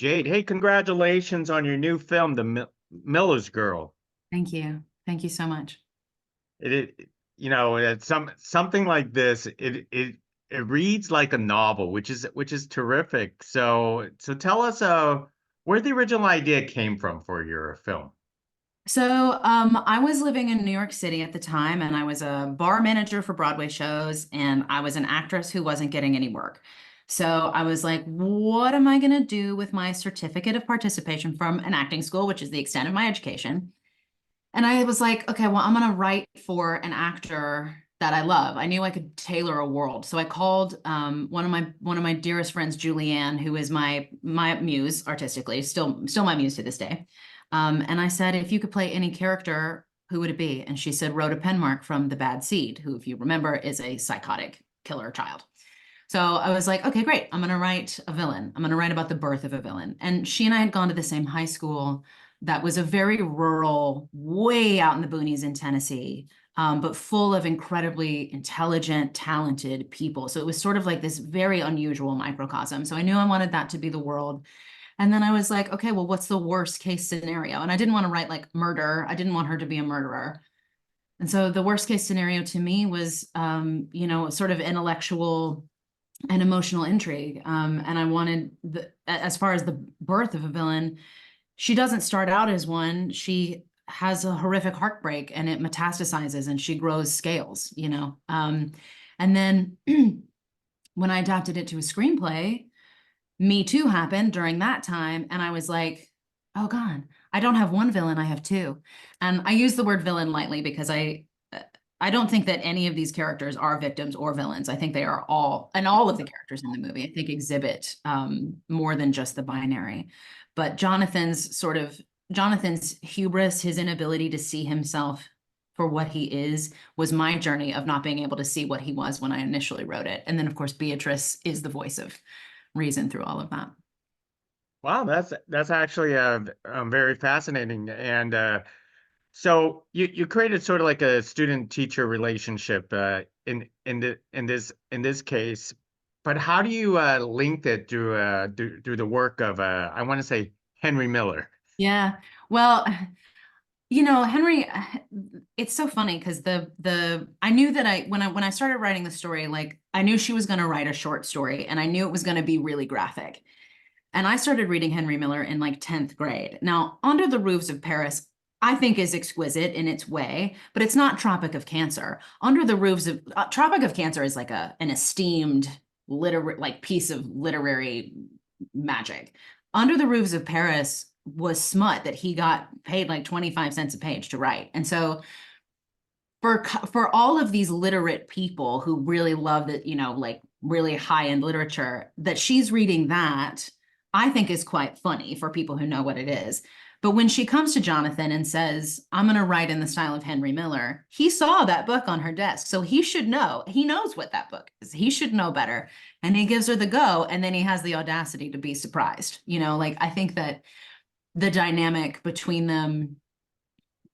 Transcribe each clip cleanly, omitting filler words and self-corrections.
Jade, hey, congratulations on your new film, Miller's Girl. Thank you. Thank you so much. It's something like this. It reads like a novel, which is terrific. So tell us, where the original idea came from for your film. I was living in New York City at the time, and I was a bar manager for Broadway shows, and I was an actress who wasn't getting any work. So I was like, what am I going to do with my certificate of participation from an acting school, which is the extent of my education? And I was like, okay, well, I'm going to write for an actor that I love. I knew I could tailor a world. So I called one of my dearest friends, Julianne, who is my muse artistically, still my muse to this day. And I said, if you could play any character, who would it be? And she said, Rhoda Penmark from The Bad Seed, who, if you remember, is a psychotic killer child. So I was like, okay, great. I'm going to write a villain. I'm going to write about the birth of a villain. And she and I had gone to the same high school that was a very rural, way out in the boonies in Tennessee, but full of incredibly intelligent, talented people. So it was sort of like this very unusual microcosm. So I knew I wanted that to be the world. And then I was like, okay, well, what's the worst case scenario? And I didn't want to write like murder. I didn't want her to be a murderer. And so the worst case scenario to me was, sort of intellectual and emotional intrigue. And I wanted as far as the birth of a villain, she doesn't start out as one. She has a horrific heartbreak and it metastasizes and she grows scales. And then when I adapted it to a screenplay, Me Too happened during that time. And I was like, oh God, I don't have one villain, I have two. And I use the word villain lightly because I don't think that any of these characters are victims or villains. I think they are all, and all of the characters in the movie, I think exhibit more than just the binary. But Jonathan's hubris, his inability to see himself for what he is, was my journey of not being able to see what he was when I initially wrote it. And then, of course, Beatrice is the voice of reason through all of that. Wow, that's actually very fascinating. And so you created sort of like a student-teacher relationship in this case, but how do you link it through the work of I want to say Henry Miller? Yeah. Well, Henry, it's so funny because the I knew that when I started writing the story, like I knew she was going to write a short story and I knew it was going to be really graphic. And I started reading Henry Miller in like 10th grade. Now, Under the Roofs of Paris, I think is exquisite in its way, but it's not Tropic of Cancer. Tropic of Cancer is like an esteemed piece of literary magic. Under the Roofs of Paris was smut that he got paid like 25 cents a page to write. And so for all of these literate people who really love that, like really high-end literature, that she's reading that, I think is quite funny for people who know what it is. But when she comes to Jonathan and says, I'm going to write in the style of Henry Miller, he saw that book on her desk. So he should know. He knows what that book is. He should know better. And he gives her the go. And then he has the audacity to be surprised. Like I think that the dynamic between them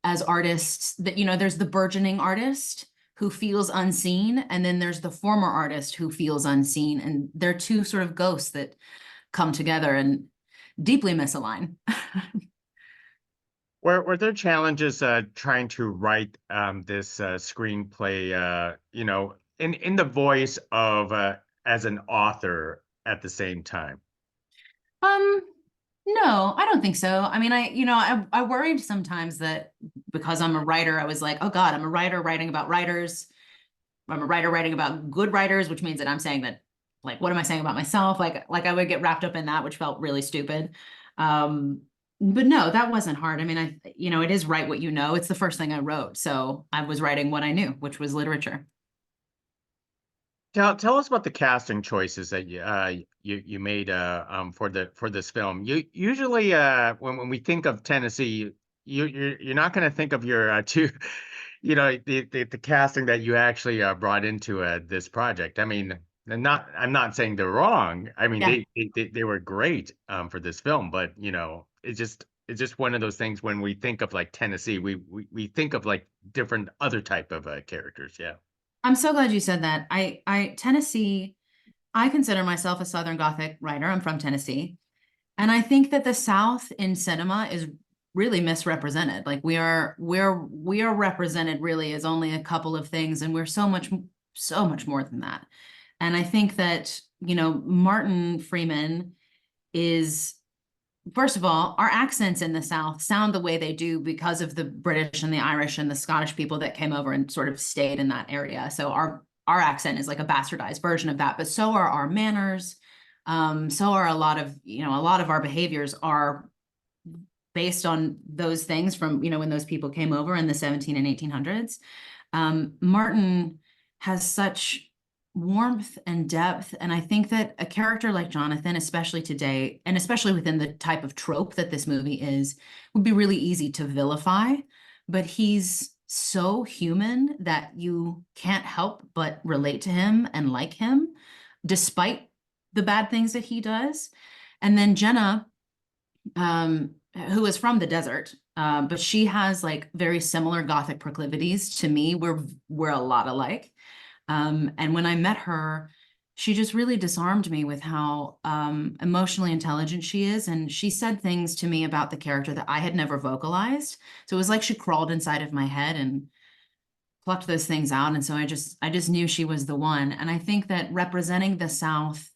as artists, that, there's the burgeoning artist who feels unseen. And then there's the former artist who feels unseen. And they're two sort of ghosts that come together and deeply misalign. Were there challenges trying to write this screenplay, in the voice of as an author at the same time? Um, no, I don't think so. I mean, I worried sometimes that because I'm a writer, I was like, oh God, I'm a writer writing about writers. I'm a writer writing about good writers, which means that I'm saying that, like, what am I saying about myself? Like I would get wrapped up in that, which felt really stupid. Um, but no, that wasn't hard. I mean, it is write what you know. It's the first thing I wrote. So I was writing what I knew, which was literature. Tell us about the casting choices that you made for this film. You usually when we think of Tennessee, you're not going to think of your two, the casting that you actually brought into this project. I mean, I'm not saying they're wrong. I mean, Yeah. they were great for this film, but it's just one of those things when we think of like Tennessee, we think of like different other type of characters. Yeah. I'm so glad you said that. Tennessee, I consider myself a Southern Gothic writer. I'm from Tennessee. And I think that the South in cinema is really misrepresented. Like we are represented really as only a couple of things, and we're so much more than that. And I think that, Martin Freeman is, first of all, our accents in the South sound the way they do because of the British and the Irish and the Scottish people that came over and sort of stayed in that area. So our accent is like a bastardized version of that, but so are our manners. So are a lot of our behaviors are based on those things from, when those people came over in the 17 and 1800s. Martin has such warmth and depth. And I think that a character like Jonathan, especially today, and especially within the type of trope that this movie is, would be really easy to vilify. But he's so human that you can't help but relate to him and like him, despite the bad things that he does. And then Jenna, who is from the desert, but she has like very similar Gothic proclivities to me. We're a lot alike. And when I met her, she just really disarmed me with how emotionally intelligent she is. And she said things to me about the character that I had never vocalized. So it was like she crawled inside of my head and plucked those things out. And so I just knew she was the one. And I think that representing the South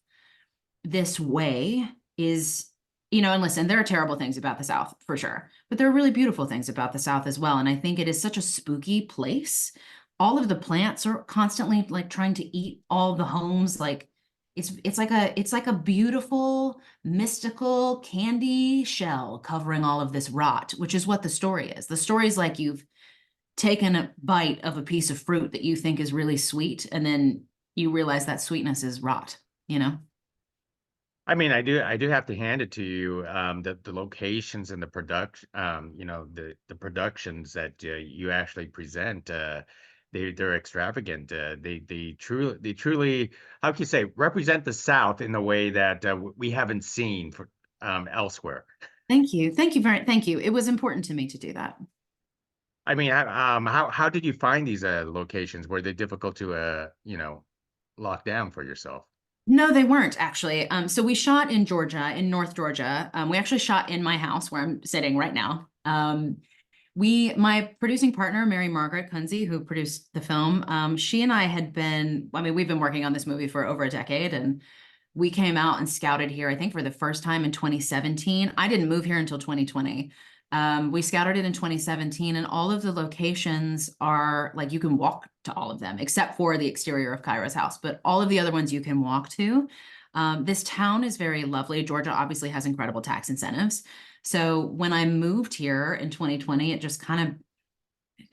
this way is, and listen, there are terrible things about the South for sure, but there are really beautiful things about the South as well. And I think it is such a spooky place. All of the plants are constantly like trying to eat all the homes. Like it's like a beautiful mystical candy shell covering all of this rot, which is what the story is. The story is like you've taken a bite of a piece of fruit that you think is really sweet, and then you realize that sweetness is rot, you know? I mean, I do have to hand it to you, the locations and the production, the productions that you actually present, they're extravagant. They truly, how can you say, represent the South in a way that we haven't seen elsewhere. Thank you. It was important to me to do that. I mean, how did you find these locations? Were they difficult to lock down for yourself? No, they weren't actually. So we shot in Georgia, in North Georgia. We actually shot in my house where I'm sitting right now. My producing partner, Mary Margaret Kunze, who produced the film, she and I we've been working on this movie for over a decade, and we came out and scouted here, I think, for the first time in 2017. I didn't move here until 2020. We scouted it in 2017, and all of the locations are like you can walk to all of them, except for the exterior of Kyra's house. But all of the other ones you can walk to. This town is very lovely. Georgia obviously has incredible tax incentives. So when I moved here in 2020, it just kind of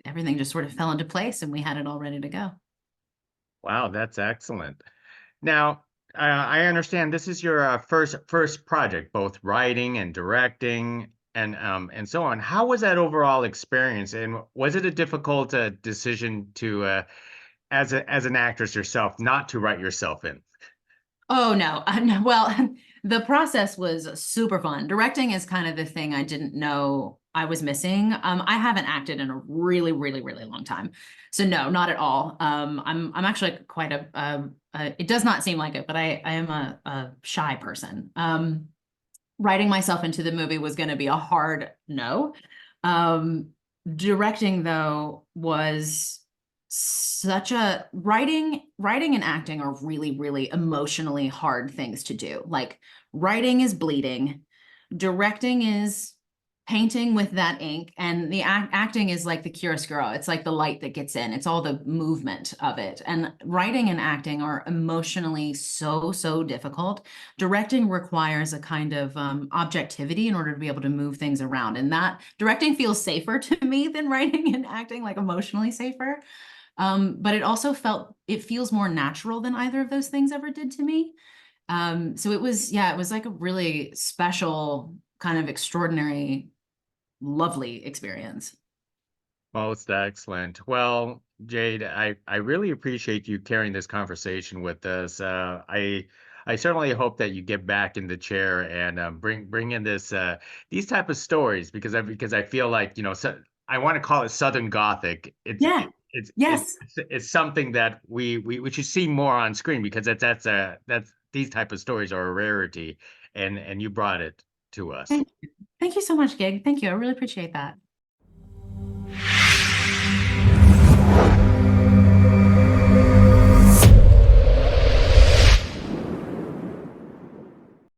everything just sort of fell into place, and we had it all ready to go. Wow, that's excellent. Now, I understand this is your first project, both writing and directing and so on. How was that overall experience, and was it a difficult decision to as an actress yourself not to write yourself in? Oh no. No. Well, the process was super fun. Directing is kind of the thing I didn't know I was missing. I haven't acted in a really, really, really long time. So no, not at all. I'm actually quite it does not seem like it, but I am a shy person. Writing myself into the movie was going to be a hard no. Um, Directing though was such a writing and acting are really, really emotionally hard things to do. Like writing is bleeding, directing is painting with that ink, and the acting is like the chiaroscuro. It's like the light that gets in. It's all the movement of it. And writing and acting are emotionally so, so difficult. Directing requires a kind of objectivity in order to be able to move things around. And that directing feels safer to me than writing and acting, like emotionally safer. But it feels more natural than either of those things ever did to me. So it was like a really special, kind of extraordinary, lovely experience. Most excellent. Well, Jade, I really appreciate you carrying this conversation with us. I certainly hope that you get back in the chair and bring in these type of stories because I feel like I want to call it Southern Gothic. Yeah. Yes. It's something that we should see more on screen because that's these type of stories are a rarity, and you brought it. to us. Thank you so much, Gig. Thank you. I really appreciate that.